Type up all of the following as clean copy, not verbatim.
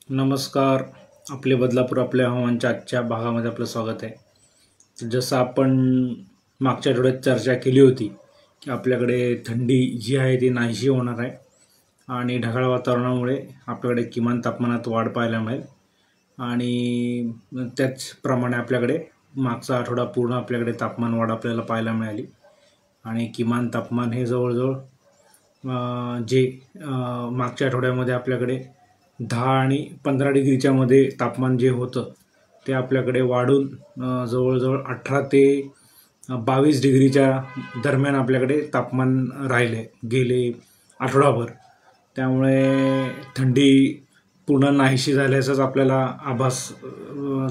नमस्कार. आपले बदलापूर आपल्या हवामानच्या आजच्या भागामध्ये आपलं स्वागत आहे. जसं आपण मागच्या आठवड्यात चर्चा केली होती की आपल्याकडे थंडी जी आहे ती नाहीशी होणार आहे आणि ढगाळ वातावरणामुळे आपल्याकडे किमान तापमानात वाढ पाहायला मिळेल आणि त्याचप्रमाणे आपल्याकडे मागचा आठवडा पूर्ण आपल्याकडे तापमान वाढ आपल्याला पाहायला मिळाली आणि किमान तापमान हे जवळजवळ मागच्या आठवड्यामध्ये आपल्याकडे 10 आणि 15 डिग्रीच्या मध्ये तापमान जे होतं ते आपल्याकडे वाढून जवळजवळ 18 ते 22 डिग्रीच्या दरम्यान आपल्याकडे तापमान राहिले गेले आठवडाभर. त्यामुळे थंडी पूर्ण नाहीशी झाल्याचंच आपल्याला आभास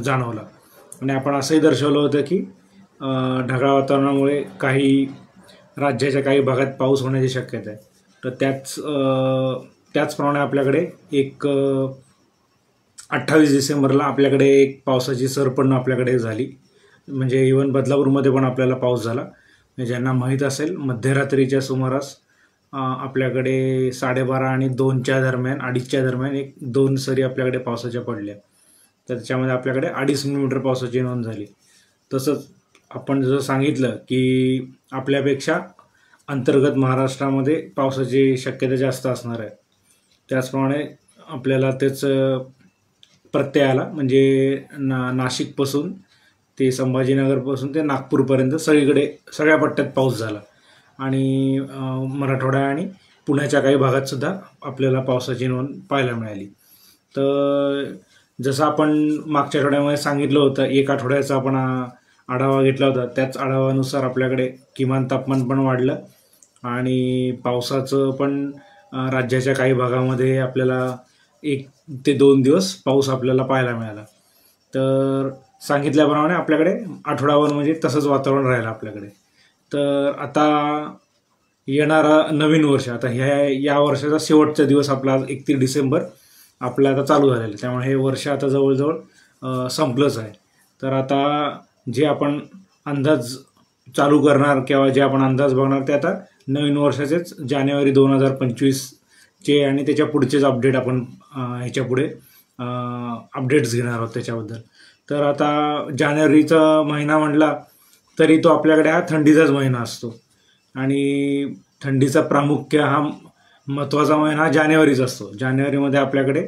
जाणवला आणि आपण असंही दर्शवलं होतं की ढगाळ वातावरणामुळे काही राज्याच्या काही भागात पाऊस होण्याची शक्यता आहे. तर त्याचप्रमाणे आपल्याकडे 28 डिसेंबरला आपल्याकडे एक पावसाची सर पण आपल्याकडे झाली. म्हणजे इव्हन बदलापूरमध्ये पण आपल्याला पाऊस झाला. ज्यांना माहीत असेल मध्यरात्रीच्या सुमारास आपल्याकडे 12:30 आणि 2च्या दरम्यान 2:30च्या दरम्यान 2 सरी आपल्याकडे पावसाच्या पडल्या. तर त्याच्यामध्ये आपल्याकडे 2.5 मिलीमीटर पावसाची नोंद झाली. तसंच आपण जसं सांगितलं की आपल्यापेक्षा अंतर्गत महाराष्ट्रामध्ये पावसाची शक्यता जास्त असणार आहे. त्याचप्रमाणे आपल्याला तेच प्रत्यय आला. म्हणजे नाशिकपासून ते संभाजीनगरपासून ते नागपूरपर्यंत सगळ्या पट्ट्यात पाऊस झाला आणि मराठवाडा आणि पुण्याच्या काही भागातसुद्धा आपल्याला पावसाची नोंद पाहायला मिळाली. तर जसं आपण मागच्या आठवड्यामध्ये सांगितलं होतं, एक आठवड्याचा आपण आढावा घेतला होता, त्याच आढाव्यानुसार आपल्याकडे किमान तापमान पण वाढलं आणि पावसाचं पण राज्याच्या काही भागामध्ये आपल्याला 1 ते 2 दिवस पाऊस आपल्याला पाहायला मिळाला. तर सांगितल्याप्रमाणे आपल्याकडे आठवडाभर म्हणजे तसंच वातावरण राहिलं आपल्याकडे. तर आता येणारा नवीन वर्ष, आता या वर्षाचा शेवटचा दिवस आपला 31 डिसेंबर आपला आता चालू झालेलं आहे. त्यामुळे हे वर्ष आता जवळजवळ संपलंच आहे. तर आता जे आपण अंदाज चालू करणार किंवा जे आपण अंदाज बघणार ते आता नवीन वर्षाचेच जानेवारी 2025चे आणि त्याच्या पुढचेच अपडेट आपण ह्याच्यापुढे अपडेट्स घेणार आहोत त्याच्याबद्दल. तर आता जानेवारीचा महिना म्हटला तरी तो आपल्याकडे हा थंडीचाच महिना असतो आणि थंडीचा प्रामुख्य हा महत्त्वाचा महिना हा जानेवारीच असतो. जानेवारीमध्ये आपल्याकडे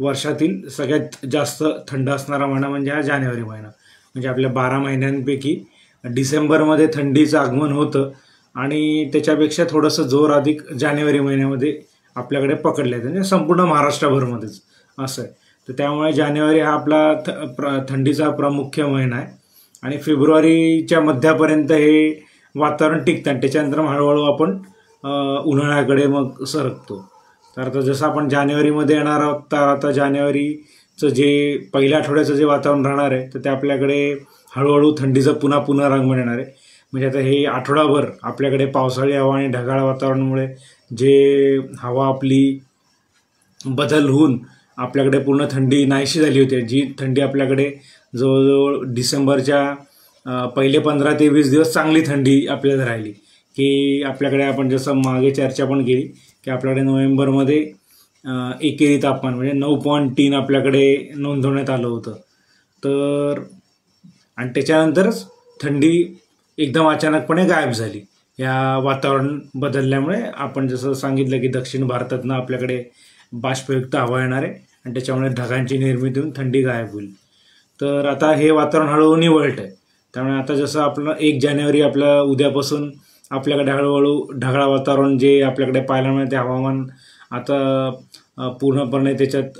वर्षातील सगळ्यात जास्त थंड असणारा महिना म्हणजे हा जानेवारी महिना. म्हणजे आपल्या 12 महिन्यांपैकी डिसेंबरमध्ये थंडीचं आगमन होतं आणि त्याच्यापेक्षा थोडंसं जोर अधिक जानेवारी महिन्यामध्ये आपल्याकडे पकडलं आहे. म्हणजे संपूर्ण महाराष्ट्राभरमध्येच असं आहे. तर त्यामुळे जानेवारी हा आपला थंडीचा प्रामुख्य महिना आहे आणि फेब्रुवारीच्या मध्यापर्यंत हे वातावरण टिकतं आणि त्याच्यानंतर हळूहळू आपण उन्हाळ्याकडे मग सरकतो. तर आता जसं आपण जानेवारीमध्ये येणार आहोत, तर आता जानेवारीचं जे पहिल्या आठवड्याचं जे वातावरण राहणार आहे तर ते आपल्याकडे हळूहळू थंडीचं पुन्हा रांगण येणार आहे. म्हणजे आता हे आठवडाभर आपल्याकडे पावसाळी हवा आणि ढगाळ वातावरणामुळे जे हवा आपली बदल होऊन आपल्याकडे पूर्ण थंडी नाहीशी झाली होती. जी थंडी आपल्याकडे जवळजवळ डिसेंबरच्या पहिले 15 ते 20 दिवस चांगली थंडी आपल्याला राहिली. की आपल्याकडे आपण जसं मागे चर्चा पण केली की आपल्याकडे नोव्हेंबरमध्ये एकेरी तापमान म्हणजे 9.3 आपल्याकडे नोंदवण्यात आलं होतं. तर आणि त्याच्यानंतरच थंडी एकदम अचानकपणे गायब झाली या वातावरण बदलल्यामुळे. आपण जसं सांगितलं की दक्षिण भारतातनं आपल्याकडे बाष्पयुक्त हवा येणार आहे आणि त्याच्यामुळे ढगांची निर्मिती होऊन थंडी गायब होईल. तर आता हे वातावरण हळूहळू निवळतं आहे. त्यामुळे आता जसं आपलं 1 जानेवारी आपल्या उद्यापासून आपल्याकडे हळूहळू ढगाळ वातावरण जे आपल्याकडे पाहायला मिळते हवामान आता पूर्णपणे त्याच्यात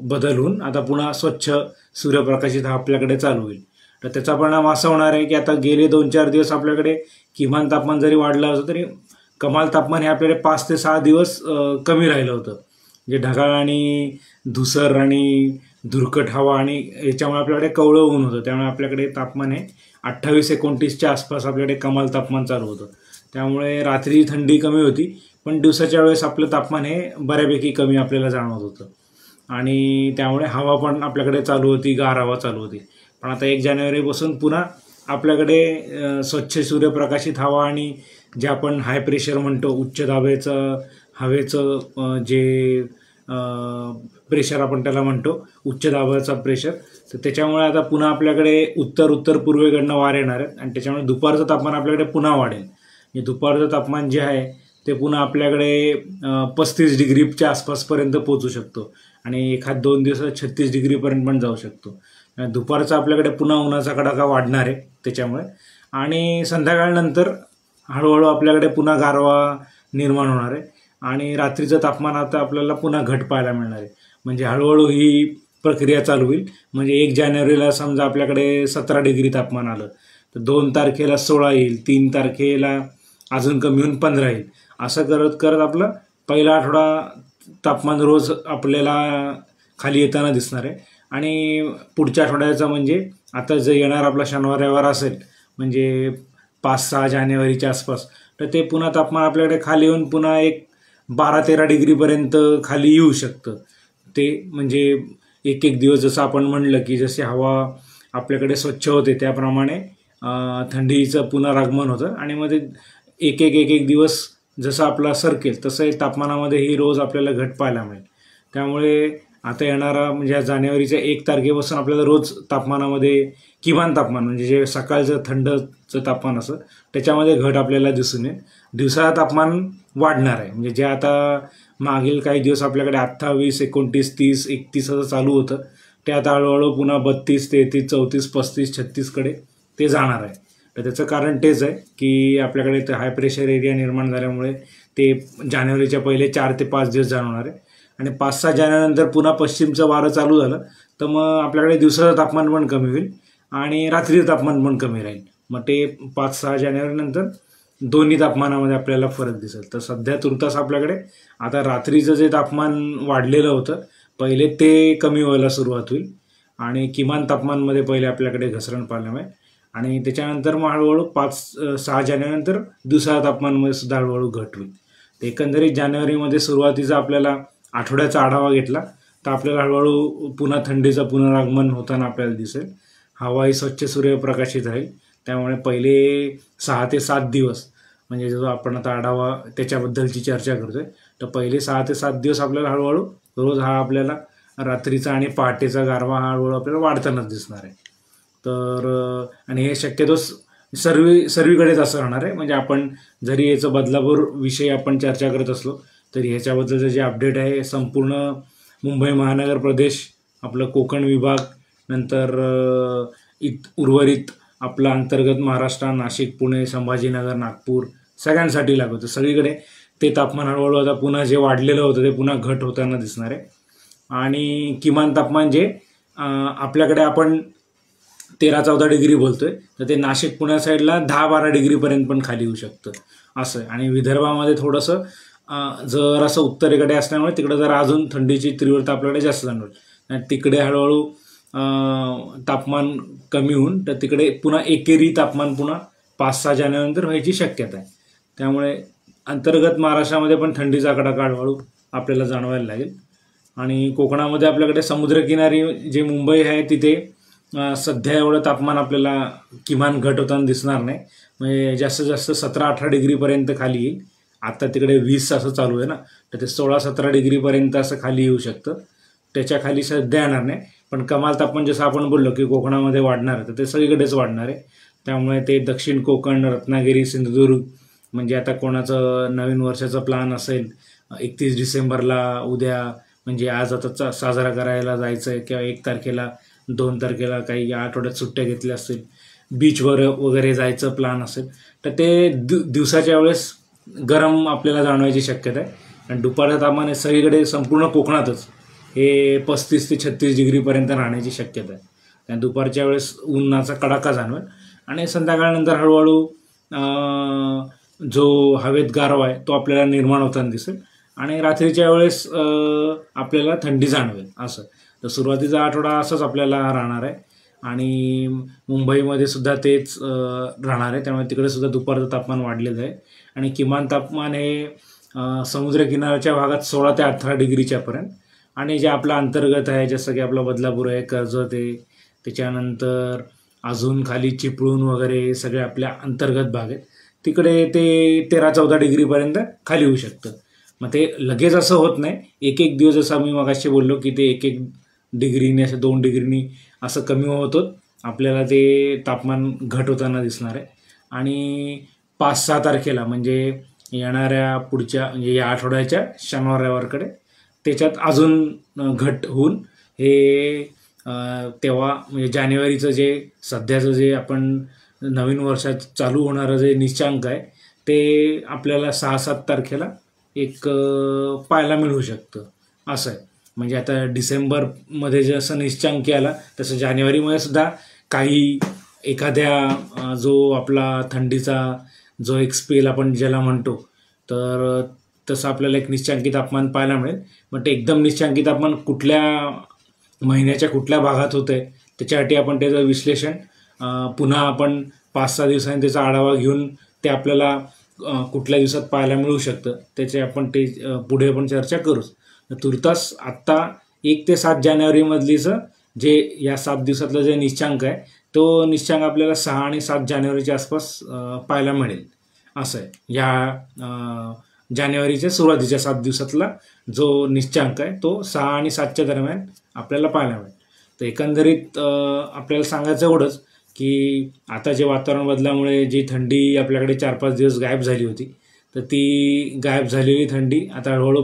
बदल होऊन आता पुन्हा स्वच्छ सूर्यप्रकाशित आपल्याकडे चालू होईल. तर त्याचा परिणाम असा होणार आहे की आता गेले 2-4 दिवस आपल्याकडे किमान तापमान जरी वाढलं असं तरी कमाल तापमान हे आपल्याकडे 5 ते 6 दिवस कमी राहिलं होतं. म्हणजे ढगाळ आणि धुसर आणि धुरकट हवा आणि याच्यामुळे आपल्याकडे कवळं ऊन होतं. त्यामुळे आपल्याकडे तापमान हे 28-29च्या आसपास आपल्याकडे कमाल तापमान चालू होतं. त्यामुळे रात्री थंडी कमी होती पण दिवसाच्या वेळेस आपलं तापमान हे बऱ्यापैकी कमी आपल्याला जाणवत होतं आणि त्यामुळे हवा पण आपल्याकडे चालू होती, गार हवा चालू होती. पण आता 1 जानेवारीपासून पुन्हा आपल्याकडे स्वच्छ सूर्यप्रकाशित हवा आणि जे आपण हाय प्रेशर म्हणतो, उच्च दाबाचं हवेचं जे प्रेशर आपण त्याला म्हणतो, उच्च दाबाचा प्रेशर. तर त्याच्यामुळे आता पुन्हा आपल्याकडे उत्तर पूर्वेकडनं वारे येणार आहेत आणि त्याच्यामुळे दुपारचं तापमान आपल्याकडे पुन्हा वाढेल. म्हणजे दुपारचं तापमान जे आहे ते पुन्हा आपल्याकडे 35 डिग्रीच्या आसपासपर्यंत पोहोचू शकतो आणि एखाद 2 दिवसात 36 डिग्रीपर्यंत पण जाऊ शकतो. दुपारचा आपल्याकडे पुन्हा उन्हाचा कडाका वाढणार आहे त्याच्यामुळे. आणि संध्याकाळनंतर हळूहळू आपल्याकडे पुन्हा गारवा निर्माण होणार आहे आणि रात्रीचं तापमान आता आपल्याला पुन्हा घट पाहायला मिळणार आहे. म्हणजे हळूहळू ही प्रक्रिया चालू होईल. म्हणजे 1 जानेवारीला समजा आपल्याकडे 17 डिग्री तापमान आलं तर 2 तारखेला 16 येईल, 3 तारखेला अजून कमी होऊन 15 येईल. असं करत करत आपलं पहिला आठवडा तापमान रोज आपल्याला खाली येताना दिसणार आहे. आणि पुढच्या आठवड्याचा म्हणजे आता जे येणार आपला शनिवार रविवार असेल म्हणजे 5-6 जानेवारीच्या आसपास, तर ते पुन्हा तापमान आपल्याकडे खाली येऊन पुन्हा एक 12-13 डिग्रीपर्यंत खाली येऊ शकतं. ते म्हणजे एक दिवस जसं आपण म्हणलं की जशी हवा आपल्याकडे स्वच्छ होते त्याप्रमाणे थंडीचं पुनरागमन होतं आणि मध्ये एक दिवस जसं आपला सरकेल तसं तापमानामध्येही रोज आपल्याला घट पाहायला मिळेल. त्यामुळे आता येणारा म्हणजे जानेवारीच्या 1 तारखेपासून आपल्याला रोज तापमानामध्ये किमान तापमान म्हणजे जे सकाळचं थंडचं तापमान असं त्याच्यामध्ये घट आपल्याला दिसून येईल. दिवसाचं तापमान वाढणार आहे. म्हणजे जे आता मागील काही दिवस आपल्याकडे 28, 29, 30, 31 असं चालू होतं ते आता हळूहळू पुन्हा 32, 33, 34, 35, 36कडे ते जाणार आहे. तर त्याचं कारण तेच आहे की आपल्याकडे ते हाय प्रेशर एरिया निर्माण झाल्यामुळे ते जानेवारीच्या पहिले 4 ते 5 दिवस जाणवणार आहे. आणि 5-6 जानेवारीनंतर पुन्हा पश्चिमचं वारं चालू झालं तर मग आपल्याकडे दिवसाचं तापमान पण कमी होईल आणि रात्रीचं तापमान पण कमी राहील. मग ते 5-6 जानेवारीनंतर दोन्ही तापमानामध्ये आपल्याला फरक दिसेल. तर सध्या तुर्तास आपल्याकडे आता रात्रीचं जे तापमान वाढलेलं होतं पहिले ते कमी व्हायला सुरुवात होईल आणि किमान तापमानमध्ये पहिले आपल्याकडे घसरण पाहायला मिळेल आणि त्याच्यानंतर मग हळूहळू 5-6 जानेवारीनंतर दिवसाच्या तापमानामध्ये सुद्धा हळूहळू घट होईल. तर एकंदरीत जानेवारीमध्ये सुरुवातीचा आपल्याला आठवड्याचा आढावा घेतला तर आपल्याला हळूहळू पुन्हा थंडीचं पुनरागमन होताना आपल्याला दिसेल. हवाही स्वच्छ सूर्यप्रकाशित राहील. त्यामुळे पहिले 6 ते 7 दिवस म्हणजे जो आपण आता आढावा त्याच्याबद्दलची चर्चा करतोय तर पहिले 6 ते 7 दिवस आपल्याला हळूहळू रोज हा आपल्याला रात्रीचा आणि पहाटेचा गारवा हा हळूहळू आपल्याला वाढतानाच दिसणार आहे. तर आणि हे शक्यतो सर्वीकडेच असं राहणार आहे. म्हणजे आपण जरी याचं बदलापूर विषयी आपण चर्चा करत असलो तरी ह्याच्याबद्दलचं जे अपडेट आहे संपूर्ण मुंबई महानगर प्रदेश, आपलं कोकण विभाग, नंतर उर्वरित आपला अंतर्गत महाराष्ट्र, नाशिक, पुणे, संभाजीनगर, नागपूर सगळ्यांसाठी लागू होतं. सगळीकडे ते तापमान हळूहळू आता पुन्हा जे वाढलेलं होतं ते पुन्हा घट होताना दिसणार आहे. आणि किमान तापमान जे आपल्याकडे आपण 13-14 डिग्री बोलतोय तर ते नाशिक पुण्या साईडला 10-12 डिग्रीपर्यंत पण खाली येऊ शकतं असं आहे. आणि विदर्भामध्ये थोडंसं जरासं उत्तरेकडे असल्यामुळे तिकडं जरा अजून थंडीची तीव्रता आपल्याकडे जास्त जाणवेल आणि तिकडे हळूहळू तापमान कमी होऊन तर तिकडे पुन्हा एकेरी तापमान पुन्हा 5-6 जानेवारीनंतर व्हायची शक्यता आहे. त्यामुळे अंतर्गत महाराष्ट्रामध्ये पण थंडीचा कडाका हळूहळू आपल्याला जाणवायला लागेल. आणि कोकणामध्ये आपल्याकडे समुद्रकिनारी जे मुंबई आहे तिथे सध्या एवढं तापमान आपल्याला किमान घट होताना दिसणार नाही. म्हणजे जास्तीत जास्त 17-18 डिग्रीपर्यंत खाली येईल. आता तिकडे 20 असं चालू आहे ना तर ते 16-17 डिग्रीपर्यंत असं खाली येऊ शकतं. त्याच्या खाली सध्या येणार नाही. पण कमाल तापमान जसं आपण बोललो की कोकणामध्ये वाढणार आहे तर ते सगळीकडेच वाढणार आहे. त्यामुळे ते दक्षिण कोकण, रत्नागिरी, सिंधुदुर्ग म्हणजे आता कोणाचं नवीन वर्षाचा प्लॅन असेल 31 डिसेंबरला उद्या म्हणजे आज आता साजरा करायला जायचं आहे किंवा 1 तारखेला 2 तारखेला काही या आठवड्यात सुट्ट्या घेतल्या असतील, बीचवर वगैरे जायचं प्लॅन असेल तर ते दिवसाच्या वेळेस गरम आपल्याला जाणवायची शक्यता आहे. आणि दुपारचं तापमान हे सगळीकडे संपूर्ण कोकणातच हे 35 ते 36 डिग्रीपर्यंत राहण्याची शक्यता आहे. आणि दुपारच्या वेळेस उन्हाचा कडाका जाणवेल आणि संध्याकाळनंतर हळूहळू जो हवेत गारवा आहे तो आपल्याला निर्माण होताना दिसेल आणि रात्रीच्या वेळेस आपल्याला थंडी जाणवेल असं. तर सुरुवातीचा आठवडा असंच आपल्याला राहणार आहे आणि मुंबईमध्ये सुद्धा तेच राहणार आहे. त्यामुळे तिकडे सुद्धा दुपारचं तापमान वाढलेलं आहे आणि किमान तापमान हे समुद्रकिनाऱ्याच्या भागात 16 ते 18 डिग्रीच्यापर्यंत आणि जे आपलं अंतर्गत आहे जसं की आपला बदलापूर आहे, कर्जत आहे, त्याच्यानंतर अजून खाली चिपळूण वगैरे सगळे आपल्या अंतर्गत भाग आहेत तिकडे ते 13-14 डिग्रीपर्यंत खाली होऊ शकतं. मग ते लगेच असं होत नाही, एक एक दिवस जसं मी मगाशी बोललो की ते एक एक डिग्रीने असं 2 डिग्रीनी असं कमी होत होत आपल्याला ते तापमान घट होताना दिसणार आहे. आणि 5-6 तारखेला म्हणजे येणाऱ्या पुढच्या म्हणजे या आठवड्याच्या शनिवार रविवारकडे त्याच्यात अजून घट होऊन हे तेव्हा म्हणजे जानेवारीचं जे सध्याचं जे आपण नवीन वर्षात चालू होणारं जे निश्चांक आहे ते आपल्याला 6-7 तारखेला एक पाहायला मिळू शकतं असं आहे. म्हणजे आता डिसेंबरमध्ये जसं निश्चांकी आला तसं जानेवारीमध्ये सुद्धा काही एखाद्या जो आपला थंडीचा जो एक स्पेल आपण ज्याला म्हणतो तर तसं आपल्याला एक निश्चांकी तापमान पाहायला मिळेल. मग ते एकदम निश्चांकी तापमान कुठल्या महिन्याच्या कुठल्या भागात होतं आहे त्याच्यासाठी आपण त्याचं विश्लेषण पुन्हा आपण 5-6 दिवसांनी त्याचा आढावा घेऊन ते आपल्याला कुठल्या दिवसात पाहायला मिळू शकतं त्याचे आपण ते पुढे आपण चर्चा करूच. तुर्तास आत्ता 1 ते 7 जानेवारीमधलीचं जे या 7 दिवसातलं जे निश्चांक आहे तो निश्चांक आपल्याला 6 आणि 7 जानेवारीच्या आसपास पाहायला मिळेल असं आहे. या जानेवारीच्या सुरुवातीच्या 7 दिवसातला जो निश्चांक आहे तो 6 आणि 7च्या दरम्यान आपल्याला पाहायला मिळेल. तर एकंदरीत आपल्याला सांगायचं एवढंच की आता जे वातावरण बदलामुळे जी थंडी आपल्याकडे 4-5 दिवस गायब झाली होती तर ती गायब झालेली थंडी आता हळूहळू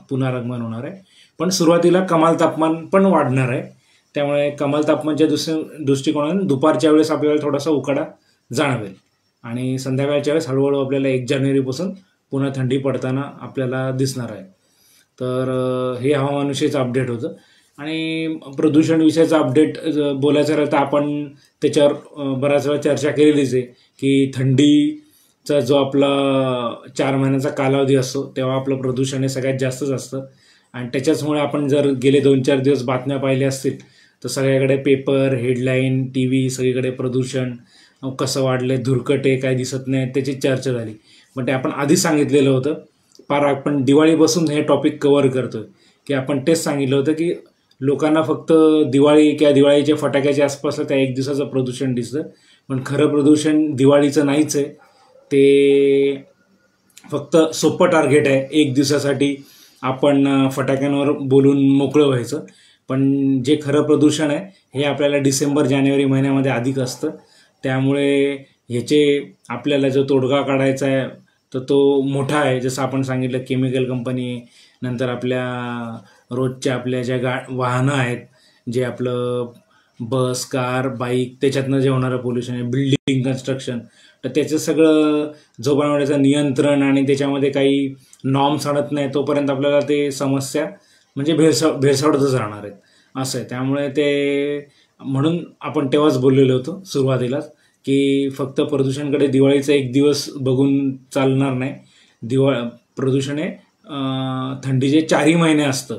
पुनरागमन होणार आहे. पण सुरुवातीला कमाल तापमान पण वाढणार आहे. त्यामुळे कमाल तापमानच्या दृष्टिकोनातून दुपारच्या वेळेस आपल्याला थोडासा उकाडा जाणवेल आणि संध्याकाळच्या वेळेस हळूहळू आपल्याला 1 जानेवारीपासून पुन्हा थंडी पडताना आपल्याला दिसणार आहे. तर हे हवामानविषयीचं अपडेट होतं. आणि प्रदूषणविषयीचं अपडेट बोलायचं राहिलं तर आपण त्याच्यावर बऱ्याच वेळा चर्चा केलेलीच आहे की थंडीचा जो आपला 4 महिन्याचा कालावधी असतो तेव्हा आपलं प्रदूषण हे सगळ्यात जास्तच असतं. आणि त्याच्याचमुळे आपण जर गेले 2-4 दिवस बातम्या पाहिल्या असतील तर सगळ्याकडे पेपर, हेडलाईन, TV सगळीकडे प्रदूषण कसं वाढलं, धुरकटे काय दिसत नाही त्याची चर्चा झाली. पण ते आपण आधी सांगितलेलं होतं. आपण दिवाळीपासून हे टॉपिक कव्हर करतोय की आपण तेच सांगितलं होतं की लोकांना फक्त दिवाळी किंवा दिवाळीच्या फटाक्याच्या आसपास त्या 1 दिवसाचं प्रदूषण दिसतं. पण खरं प्रदूषण दिवाळीचं नाहीच आहे. ते फक्त सोपं टार्गेट आहे. 1 दिवसासाठी आपण फटाक्यांवर बोलून मोकळं व्हायचं. पण जे खरं प्रदूषण आहे हे आपल्याला डिसेंबर-जानेवारी महिन्यामध्ये अधिक असतं. त्यामुळे ह्याचे आपल्याला जो तोडगा काढायचा आहे तर तो मोठा आहे. जसं आपण सांगितलं केमिकल कंपनी, नंतर आपल्या रोजच्या आपल्या ज्या वाहनं आहेत जे आपलं बस, कार, बाईक त्याच्यातनं जे होणारं पोल्युशन आहे, बिल्डिंग कन्स्ट्रक्शन, तर त्याचं सगळं जो बनवण्याचं नियंत्रण आणि त्याच्यामध्ये काही नॉर्म्स आणत नाही तोपर्यंत आपल्याला ते समस्या म्हणजे भेडसावतच राहणार आहेत असं आहे. त्यामुळे ते म्हणून आपण तेव्हाच बोललेलो होतो सुरुवातीलाच की फक्त प्रदूषणकडे दिवाळीचा 1 दिवस बघून चालणार नाही. प्रदूषण हे थंडीचे 4ही महिने असतं.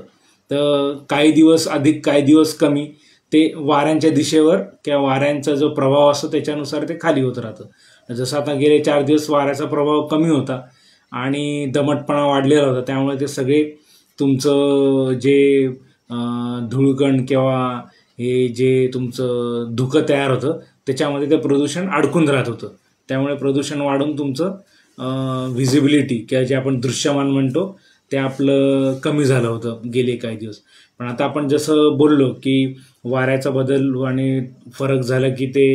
तर काही दिवस अधिक काही दिवस कमी ते वाऱ्यांच्या दिशेवर किंवा वाऱ्यांचा जो प्रभाव असतो त्याच्यानुसार ते खाली होत राहतं. जसं आता गेले 4 दिवस वाऱ्याचा प्रभाव कमी होता आणि दमटपणा वाढलेला होता. त्यामुळे ते सगळे तुमचं जे धूळकण किंवा हे जे तुमचं धुकं तयार होतं त्याच्यामध्ये ते प्रदूषण अडकून राहत होतं. त्यामुळे प्रदूषण वाढून तुमचं व्हिजिबिलिटी किंवा जे आपण दृश्यमान म्हणतो ते आपलं कमी झालं होतं गेले काही दिवस. पण आता आपण जसं बोललो की वाऱ्याचा बदल आणि फरक झाला की ते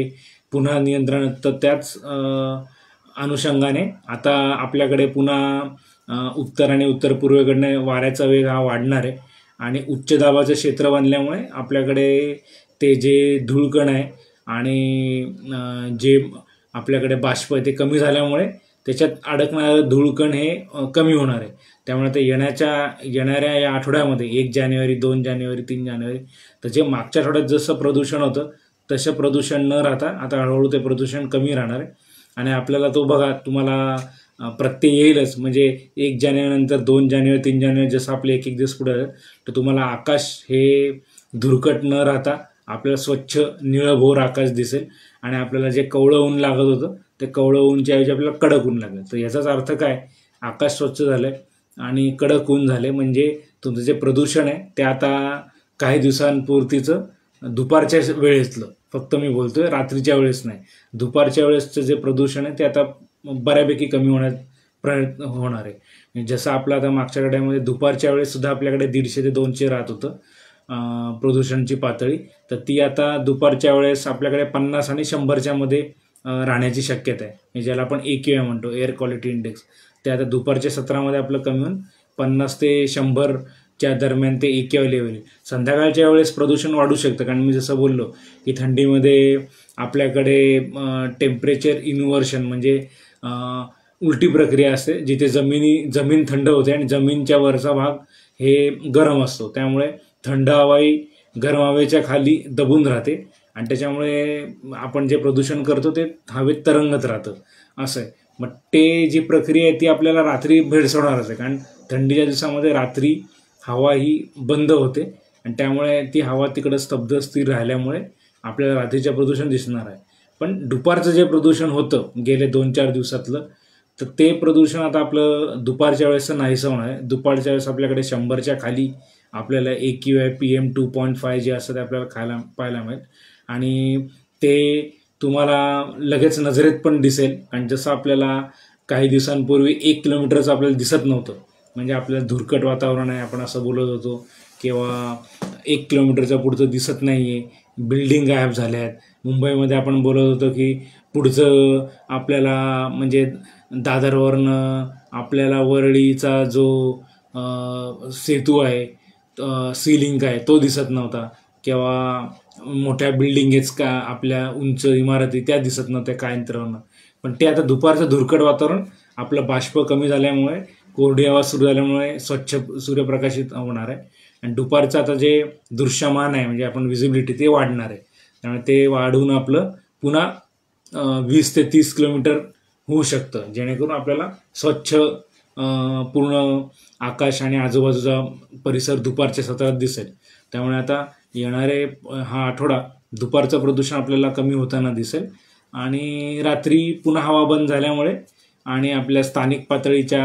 पुन्हा नियंत्रण, तर त्याच अनुषंगाने आता आपल्याकडे पुन्हा उत्तर आणि उत्तर पूर्वेकडनं वाऱ्याचा वेग हा वाढणार आहे. आणि उच्च दाबाचं क्षेत्र बनल्यामुळे आपल्याकडे ते जे धूळकण आहे आणि जे आपल्याकडे बाष्प आहे ते कमी झाल्यामुळे त्याच्यात अडकणारं धूळकण हे कमी होणार आहे. त्यामुळे ते येणाऱ्या या आठवड्यामध्ये 1 जानेवारी, 2 जानेवारी, 3 जानेवारी तर जे मागच्या आठवड्यात जसं प्रदूषण होतं तसं प्रदूषण न राहता आता हळूहळू ते प्रदूषण कमी राहणार आहे. आणि आपल्याला तो बघा तुम्हाला प्रत्यय येईलच. म्हणजे 1 जानेवारीनंतर 2 जानेवारी, 3 जानेवारी जसं आपले 1-1 दिवस पुढे आलं तर तुम्हाला आकाश हे धुरकट न राहता आपल्याला स्वच्छ निळभोर आकाश दिसेल. आणि आपल्याला जे कवळं ऊन लागत होतं ते कवळं ऊनच्या ऐवजी आपल्याला कडक ऊन लागेल. तर याचाच अर्थ काय, आकाश स्वच्छ झालं आणि कडक ऊन झाले म्हणजे तुमचं जे प्रदूषण आहे ते आता काही दिवसांपुरतीचं दुपारच्या वेळेतलं, फक्त मी बोलतोय रात्रीच्या वेळेस नाही, दुपारच्या वेळेसचं जे प्रदूषण आहे ते आता बऱ्यापैकी कमी होण्यात प्रयत्न होणार आहे. जसं आपलं आता मागच्या घड्यामध्ये दुपारच्या वेळेस सुद्धा आपल्याकडे 150 ते 200 राहत होतं प्रदूषणची पातळी, तर ती आता दुपारच्या वेळेस आपल्याकडे 50 आणि 100च्या मध्ये राहण्याची शक्यता आहे, ज्याला आपण AQI म्हणतो, एअर क्वालिटी इंडेक्स. ते आता दुपारच्या सत्रामध्ये आपलं कमी होऊन 50 ते 100च्या दरम्यान ते AQI लेवल आहे. संध्याकाळच्या वेळेस प्रदूषण वाढू शकतं, कारण मी जसं बोललो की थंडीमध्ये आपल्याकडे टेम्परेचर इन्व्हर्शन म्हणजे उलटी प्रक्रिया असते, जिथे जमीन थंड होते आणि जमीनच्या वरचा भाग हे गरम असतो. त्यामुळे थंड हवाई गरम हवेच्या खाली दबून राहते आणि त्याच्यामुळे आपण जे प्रदूषण करतो ते हवेत तरंगत राहतं, असं आहे. मग ते जी प्रक्रिया आहे ती आपल्याला रात्री भेडसावणारच आहे, कारण थंडीच्या दिवसामध्ये रात्री हवा ही बंद होते आणि त्यामुळे ती हवा तिकडं स्तब्ध स्थिर राहिल्यामुळे आपल्याला रात्रीचं प्रदूषण दिसणार आहे. पण दुपारचं जे प्रदूषण होतं गेले 2-4 दिवसातलं, तर ते प्रदूषण आता आपलं दुपारच्या वेळेस नाहीसं होणार आहे. दुपारच्या वेळेस आपल्याकडे 100च्या खाली आपल्याला AQI PM2.5 जे असतं ते आपल्याला पाहायला मिळेल आणि ते तुम्हाला लगेच नजरेत पण दिसेल. आणि जसं आपल्याला काही दिवसांपूर्वी 1 किलोमीटरचं आपल्याला दिसत नव्हतं, म्हणजे आपल्याला धुरकट वातावरण आहे आपण असं बोलत होतो, किंवा 1 किलोमीटरच्या पुढचं दिसत नाही आहे, बिल्डिंग गायब झाल्या आहेत. मुंबईमध्ये आपण बोलत होतो की पुढचं आपल्याला म्हणजे दादरवरनं आपल्याला वरळीचा जो सेतू आहे, सी लिंक आहे, तो दिसत नव्हता, किंवा मोठ्या बिल्डिंगेच का आपल्या उंच इमारती त्या दिसत नव्हत्या काय अंतरावरनं. पण ते आता दुपारचं धुरकट वातावरण, आपलं बाष्प कमी झाल्यामुळे, कोरडी हवा सुरू झाल्यामुळे स्वच्छ सूर्यप्रकाशित होणार आहे आणि दुपारचं आता जे दृश्यमान आहे म्हणजे आपण विजिबिलिटी ते वाढणार आहे. त्यामुळे ते वाढवून आपलं पुन्हा 20 ते 30 किलोमीटर होऊ शकतं, जेणेकरून आपल्याला स्वच्छ पूर्ण आकाश आणि आजूबाजूचा परिसर दुपारच्या सत्रात दिसेल. त्यामुळे आता येणारे हा आठवडा दुपारचं प्रदूषण आपल्याला कमी होताना दिसेल आणि रात्री पुन्हा हवा बंद झाल्यामुळे आणि आपल्या स्थानिक पातळीच्या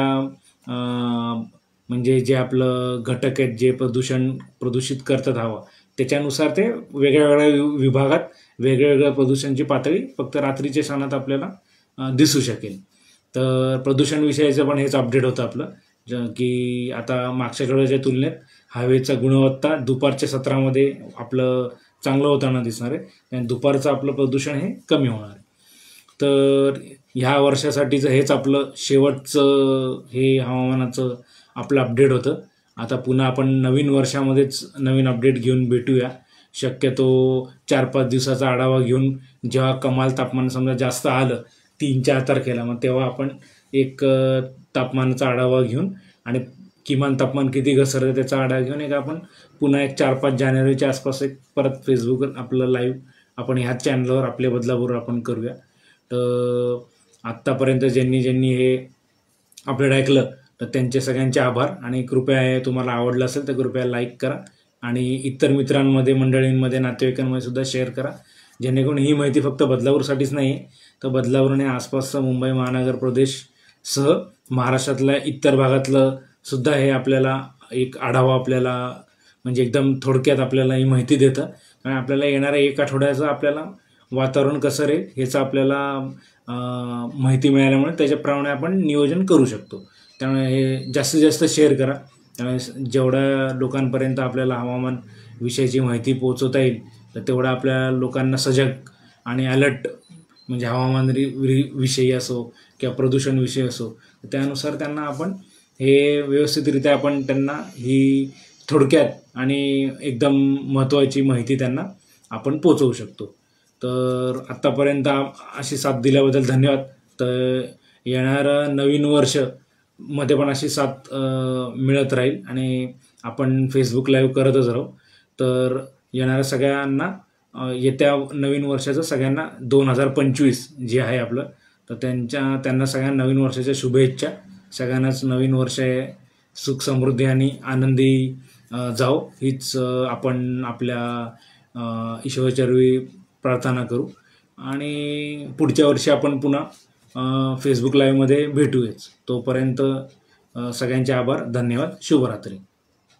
म्हणजे जे आपलं घटक आहेत जे प्रदूषित करतात हवा, त्याच्यानुसार ते वेगळ्या विभागात वेगळ्या प्रदूषणाची पातळी फक्त रात्रीच्या क्षणात आपल्याला दिसू शकेल. तर प्रदूषण विषयाचं पण हेच अपडेट होतं आपलं, की आता मागच्या वेळेच्या तुलनेत हवेचा गुणवत्ता दुपारच्या सत्रामध्ये आपलं चांगलं होताना दिसणार आहे आणि दुपारचं आपलं प्रदूषण हे कमी होणार आहे. तर ह्या वर्षासाठीचं हेच आपलं शेवटचं हे हवामानाचं आपलं अपडेट होतं. आता पुन्हा आपण नवीन वर्षामध्येच नवीन अपडेट घेऊन भेटूया. शक्यतो 4-5 दिवसाचा आढावा घेऊन, जेव्हा कमाल तापमान समजा जास्त आलं 3-4 तारखेला, मग तेव्हा आपण एक तापमानाचा आढावा घेऊन आणि किमान तापमान किती घसरतं त्याचा आढावा घेऊन आपण पुन्हा एक 4-5 जानेवारीच्या आसपास एक परत फेसबुकवर आपलं लाईव्ह आपण ह्याच चॅनलवर आपल्या बदलापूर आपण करूया. तर आत्तापर्यंत ज्यांनी हे आपल्याला ऐकलं तर त्यांचे सगळ्यांचे आभार आणि कृपया हे तुम्हाला आवडलं असेल तर कृपया लाईक करा आणि इतर मित्रांमध्ये, मंडळींमध्ये, नातेवाईकांमध्ये सुद्धा शेअर करा, जेणेकरून ही माहिती फक्त बदलापूरसाठीच नाही तर बदलापूर आणि आसपासचा मुंबई महानगर प्रदेशसह महाराष्ट्रातल्या इतर भागातलं सुद्धा हे आपल्याला एक आढावा आपल्याला म्हणजे एकदम थोडक्यात आपल्याला ही माहिती देतं. आणि आपल्याला येणाऱ्या 1 आठवड्याचं आपल्याला वातावरण कसं राहील ह्याचं आपल्याला माहिती मिळाल्यामुळे त्याच्याप्रमाणे आपण नियोजन करू शकतो. त्यामुळे हे जास्तीत जास्त शेअर करा. त्यामुळे जेवढ्या लोकांपर्यंत आपल्याला हवामान विषयाची माहिती पोहोचवता येईल तर तेवढं आपल्या लोकांना सजग आणि अलर्ट म्हणजे हवामान विषयी असो किंवा प्रदूषण विषयी असो त्यानुसार त्यांना आपण हे व्यवस्थितरित्या आपण त्यांना ही थोडक्यात आणि एकदम महत्त्वाची माहिती त्यांना आपण पोचवू शकतो. तर आत्तापर्यंत अशी साथ दिल्याबद्दल धन्यवाद. तर येणारं नवीन वर्ष मध्ये पण अशी साथ मिळत राहील आणि आपण फेसबुक लाईव्ह करतच राहू. तर येणाऱ्या सगळ्यांना येत्या नवीन वर्षाचं सगळ्यांना 2025 जे आहे आपलं तर त्यांना सगळ्यांना नवीन वर्षाच्या शुभेच्छा. सगळ्यांनाच नवीन वर्ष सुख समृद्धी आणि आनंदी जाओ हीच आपण आपल्या ईश्वरचरणी प्रार्थना करू आणि पुढच्या वर्षी आपण पुन्हा फेसबुक लाईव्हमध्ये भेटूयाच. तोपर्यंत सगळ्यांचे आभार, धन्यवाद, शुभरात्री.